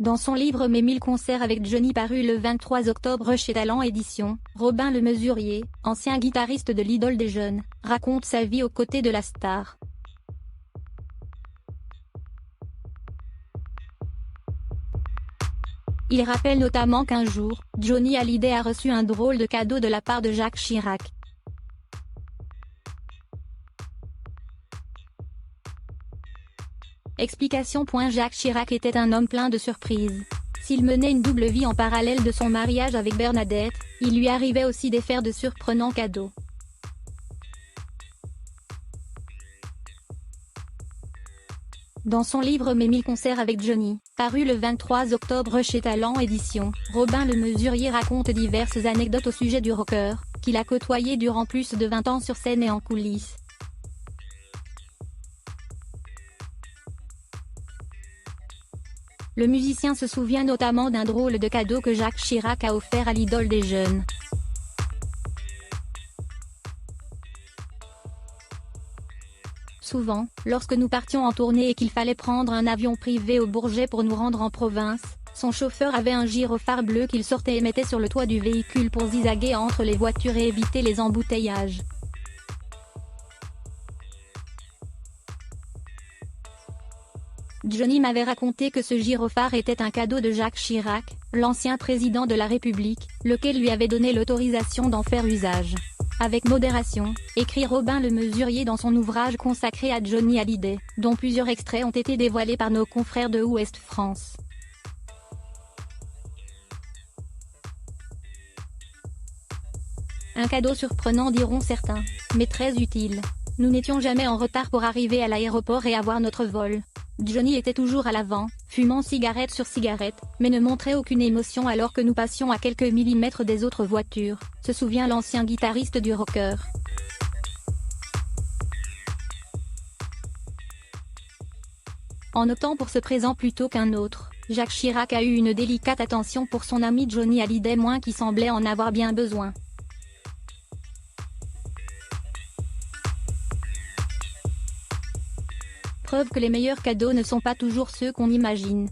Dans son livre Mes 1000 concerts avec Johnny paru le 23 octobre chez Talent Éditions, Robin Le Mesurier, ancien guitariste de l'idole des jeunes, raconte sa vie aux côtés de la star. Il rappelle notamment qu'un jour, Johnny Hallyday a reçu un drôle de cadeau de la part de Jacques Chirac. Explication. Jacques Chirac était un homme plein de surprises. S'il menait une double vie en parallèle de son mariage avec Bernadette, il lui arrivait aussi de faire de surprenants cadeaux. Dans son livre Mes 1000 concerts avec Johnny, paru le 23 octobre chez Talent Éditions, Robin Le Mesurier raconte diverses anecdotes au sujet du rocker, qu'il a côtoyé durant plus de 20 ans sur scène et en coulisses. Le musicien se souvient notamment d'un drôle de cadeau que Jacques Chirac a offert à l'idole des jeunes. Souvent, lorsque nous partions en tournée et qu'il fallait prendre un avion privé au Bourget pour nous rendre en province, son chauffeur avait un gyrophare bleu qu'il sortait et mettait sur le toit du véhicule pour zigzaguer entre les voitures et éviter les embouteillages. Johnny m'avait raconté que ce gyrophare était un cadeau de Jacques Chirac, l'ancien président de la République, lequel lui avait donné l'autorisation d'en faire usage. Avec modération, écrit Robin Le Mesurier dans son ouvrage consacré à Johnny Hallyday, dont plusieurs extraits ont été dévoilés par nos confrères de Ouest France. Un cadeau surprenant diront certains, mais très utile. Nous n'étions jamais en retard pour arriver à l'aéroport et avoir notre vol. Johnny était toujours à l'avant, fumant cigarette sur cigarette, mais ne montrait aucune émotion alors que nous passions à quelques millimètres des autres voitures, se souvient l'ancien guitariste du rocker. En optant pour ce présent plutôt qu'un autre, Jacques Chirac a eu une délicate attention pour son ami Johnny Hallyday, moins qui semblait en avoir bien besoin. Preuve que les meilleurs cadeaux ne sont pas toujours ceux qu'on imagine.